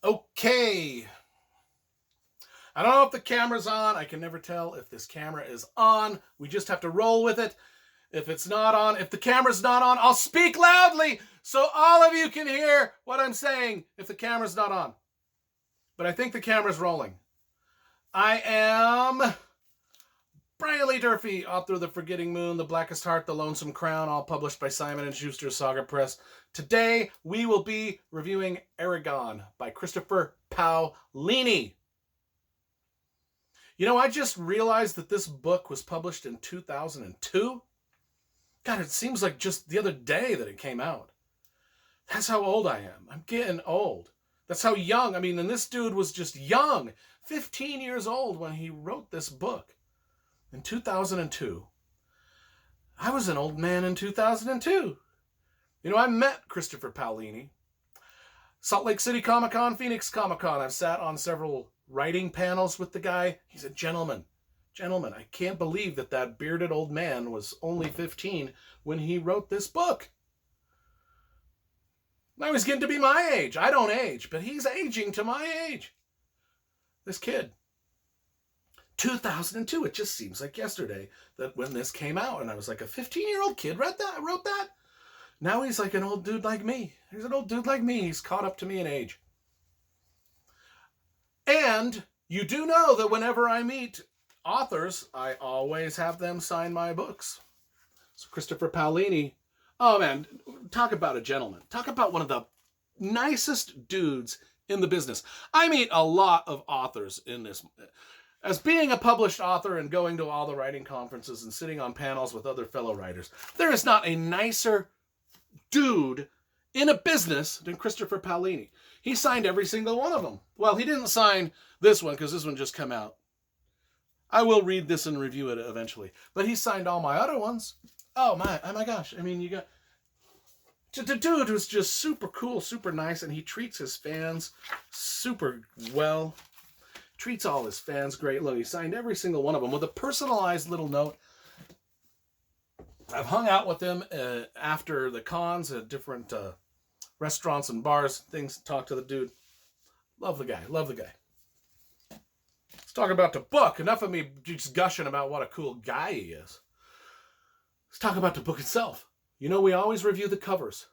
Okay. I don't know if the camera's on. I can never tell if this camera is on. We just have to roll with it. If it's not on, if the camera's not on, I'll speak loudly so all of you can hear what I'm saying if the camera's not on. But I think the camera's rolling. I am Brian Lee Durfee, author of The Forgetting Moon, The Blackest Heart, The Lonesome Crown, all published by Simon & Schuster Saga Press. Today, we will be reviewing Eragon by Christopher Paolini. You know, I just realized that this book was published in 2002. God, it seems like just the other day that it came out. That's how old I am. I'm getting old. That's how young. I mean, and this dude was just young, 15 years old when he wrote this book in 2002. I was an old man in 2002. You know, I met Christopher Paolini. Salt Lake City Comic-Con, Phoenix Comic-Con. I've sat on several writing panels with the guy. He's a gentleman. Gentlemen, I can't believe that bearded old man was only 15 when he wrote this book. Now he's getting to be my age. I don't age, but he's aging to my age. This kid. 2002, it just seems like yesterday that when this came out, and I was like, a 15-year-old kid wrote that? Now he's like an old dude like me. He's an old dude like me. He's caught up to me in age. And you do know that whenever I meet authors, I always have them sign my books. So Christopher Paolini, oh man, talk about a gentleman. Talk about one of the nicest dudes in the business. I meet a lot of authors in this. As being a published author and going to all the writing conferences and sitting on panels with other fellow writers, there is not a nicer dude in a business than Christopher Paolini. He signed every single one of them. Well, he didn't sign this one because this one just came out. I will read this and review it eventually. But he signed all my other ones. Oh my gosh. I mean, you got... The dude was just super cool, super nice, and he treats his fans super well. Treats all his fans great. Look, he signed every single one of them with a personalized little note. I've hung out with him after the cons at different restaurants and bars, things, talk to the dude. Love the guy. Let's talk about the book. Enough of me just gushing about what a cool guy he is. Let's talk about the book itself. You know, we always review the covers.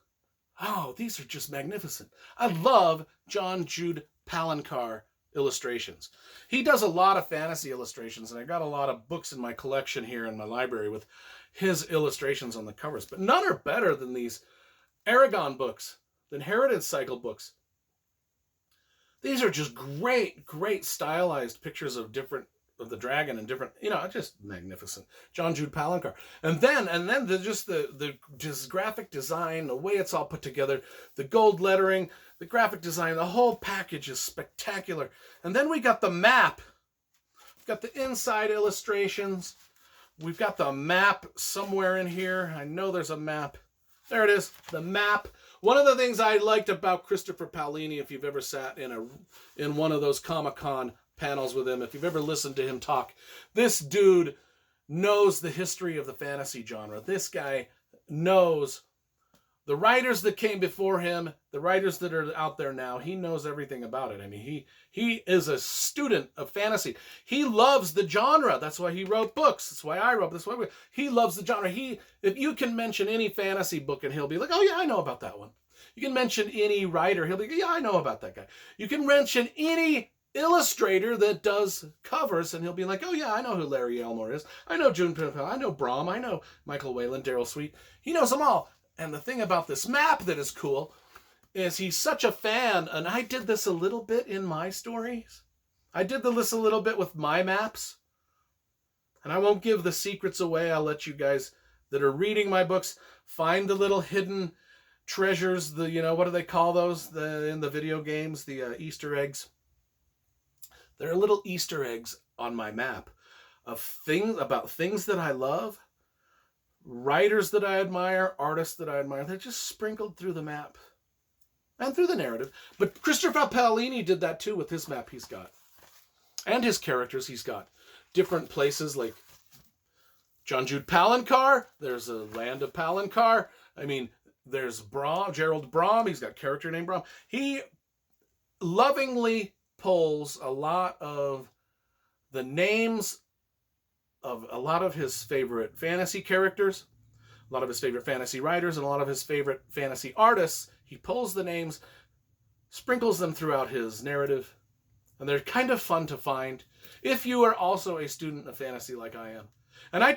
Oh, these are just magnificent. I love John Jude Palancar illustrations. He does a lot of fantasy illustrations, and I got a lot of books in my collection here in my library with his illustrations on the covers. But none are better than these Eragon books, than Heritage Cycle books. These are just great stylized pictures of the dragon and different, just magnificent. John Jude Palancar. And then the graphic design, the way it's all put together, the gold lettering, the graphic design, the whole package is spectacular. And then we got the map. We've got the inside illustrations. We've got the map somewhere in here. I know there's a map. There it is, the map. One of the things I liked about Christopher Paolini, if you've ever sat in one of those Comic-Con panels with him, if you've ever listened to him talk, this dude knows the history of the fantasy genre. This guy knows the writers that came before him, the writers that are out there now. He knows everything about it. I mean, he is a student of fantasy. He loves the genre. That's why he wrote books. That's why I wrote. He loves the genre. If you can mention any fantasy book, and he'll be like, oh yeah, I know about that one. You can mention any writer, he'll be like, yeah, I know about that guy. You can mention any illustrator that does covers, and he'll be like, oh yeah, I know who Larry Elmore is. I know June Pimpel. I know Brom. I know Michael Whalen, Daryl Sweet. He knows them all. And the thing about this map that is cool is he's such a fan, and I did this a little bit in my stories. I did this a little bit with my maps. And I won't give the secrets away. I'll let you guys that are reading my books find the little hidden treasures, what do they call those in the video games, the Easter eggs. There are little Easter eggs on my map of things that I love, writers that I admire, artists that I admire. They're just sprinkled through the map and through the narrative. But Christopher Paolini did that too with his map he's got. And his characters. He's got different places like John Jude Palancar. There's a land of Palancar. I mean, there's Brom, Gerald Brom. He's got character named Brom. He lovingly pulls a lot of the names of a lot of his favorite fantasy characters, a lot of his favorite fantasy writers, and a lot of his favorite fantasy artists. He pulls the names, sprinkles them throughout his narrative, and they're kind of fun to find if you are also a student of fantasy like I am. And I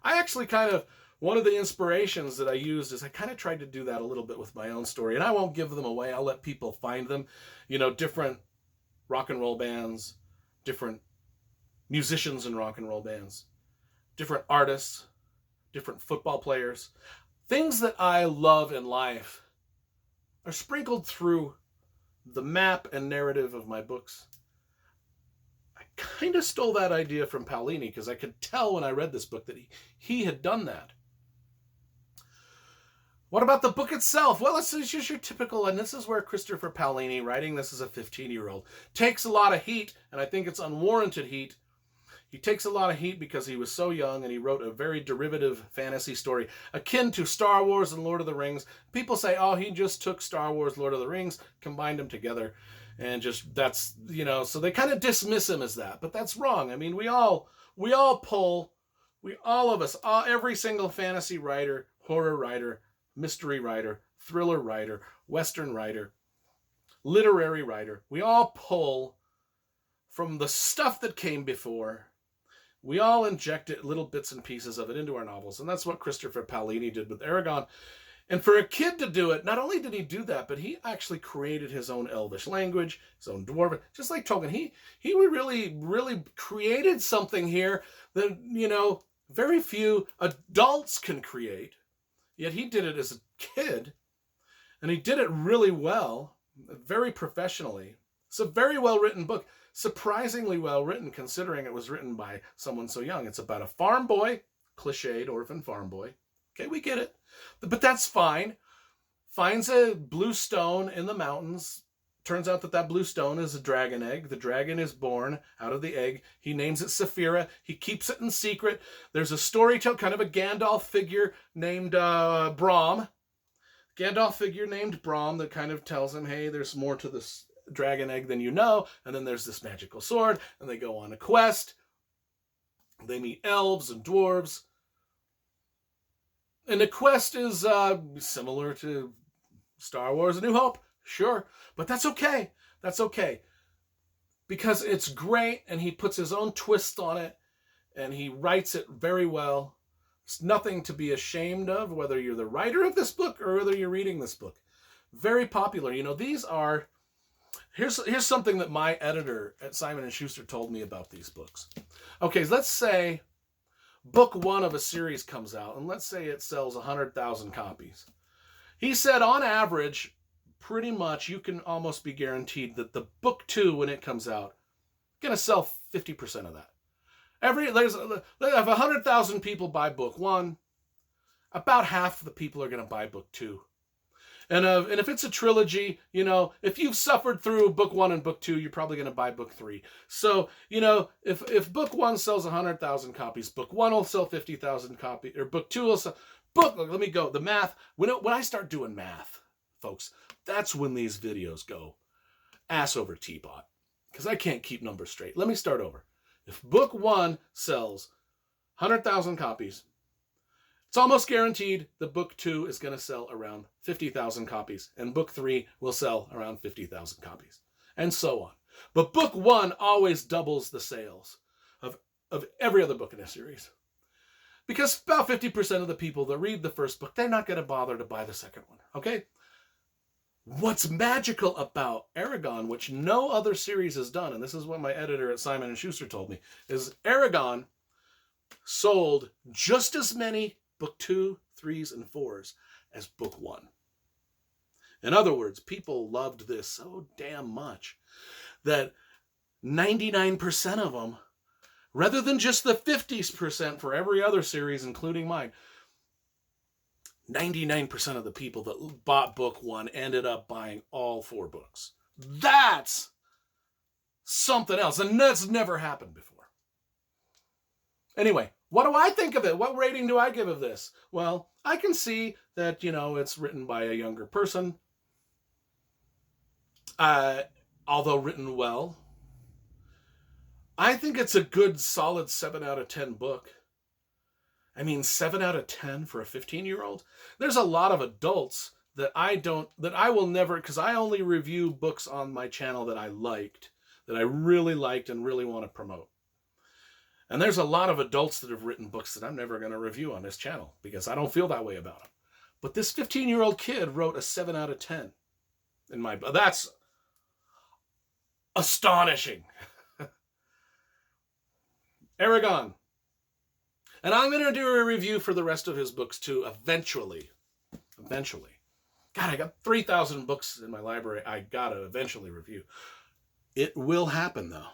actually kind of, one of the inspirations that I used is I kind of tried to do that a little bit with my own story. And I won't give them away. I'll let people find them. Different rock and roll bands, different musicians in rock and roll bands, different artists, different football players. Things that I love in life are sprinkled through the map and narrative of my books. I kind of stole that idea from Paolini because I could tell when I read this book that he had done that. What about the book itself? Well, it's just your typical, and this is where Christopher Paolini, writing this as a 15-year-old, takes a lot of heat, and I think it's unwarranted heat. He takes a lot of heat because he was so young and he wrote a very derivative fantasy story akin to Star Wars and Lord of the Rings. People say, oh, he just took Star Wars, Lord of the Rings, combined them together, and just that's, so they kind of dismiss him as that. But that's wrong. I mean, we all of us, every single fantasy writer, horror writer, mystery writer, thriller writer, Western writer, literary writer, we all pull from the stuff that came before. We all injected little bits and pieces of it into our novels, and that's what Christopher Paolini did with Eragon. And for a kid to do it, not only did he do that, but he actually created his own Elvish language, his own Dwarven, just like Tolkien. He really, really created something here that, very few adults can create. Yet he did it as a kid, and he did it really well, very professionally. It's a very well-written book, surprisingly well-written considering it was written by someone so young. It's about a farm boy, cliched orphan farm boy. Okay, we get it. But that's fine. Finds a blue stone in the mountains. Turns out that blue stone is a dragon egg. The dragon is born out of the egg. He names it Saphira. He keeps it in secret. There's a storyteller, kind of a Gandalf figure named Braum. Gandalf figure named Braum that kind of tells him, hey, there's more to this dragon egg than you know. And then there's this magical sword. And they go on a quest. They meet elves and dwarves. And the quest is similar to Star Wars A New Hope. Sure, but that's okay. That's okay. Because it's great, and he puts his own twist on it, and he writes it very well. It's nothing to be ashamed of, whether you're the writer of this book or whether you're reading this book. Very popular. These are... Here's something that my editor at Simon & Schuster told me about these books. Okay, let's say book one of a series comes out, and let's say it sells 100,000 copies. He said, on average, pretty much you can almost be guaranteed that the book two, when it comes out, going to sell 50% of that. If 100,000 people buy book one, about half of the people are going to buy book two. And if it's a trilogy, if you've suffered through book one and book two, you're probably going to buy book three. So, if book one sells 100,000 copies, book one will sell 50,000 copies, or book two will sell... let me go. The math, when I start doing math, folks, that's when these videos go ass over teapot, because I can't keep numbers straight. Let me start over. If book one sells 100,000 copies, it's almost guaranteed that book two is going to sell around 50,000 copies, and book three will sell around 50,000 copies, and so on. But book one always doubles the sales of every other book in a series. Because about 50% of the people that read the first book, they're not going to bother to buy the second one, okay? What's magical about Eragon, which no other series has done, and this is what my editor at Simon & Schuster told me, is Eragon sold just as many book 2, 3s, and 4s as book 1. In other words, people loved this so damn much that 99% of them, rather than just the 50% for every other series, including mine, 99% of the people that bought book 1 ended up buying all 4 books. That's something else, and that's never happened before. Anyway, what do I think of it? What rating do I give of this? Well, I can see that, it's written by a younger person. although written well. I think it's a good, solid 7 out of 10 book. I mean, 7 out of 10 for a 15-year-old? There's a lot of adults that I will never, because I only review books on my channel that I liked, that I really liked and really want to promote. And there's a lot of adults that have written books that I'm never going to review on this channel because I don't feel that way about them. But this 15-year-old kid wrote a 7 out of 10 in my book. That's astonishing. Eragon. And I'm going to do a review for the rest of his books too, eventually. Eventually. God, I got 3,000 books in my library I got to eventually review. It will happen, though.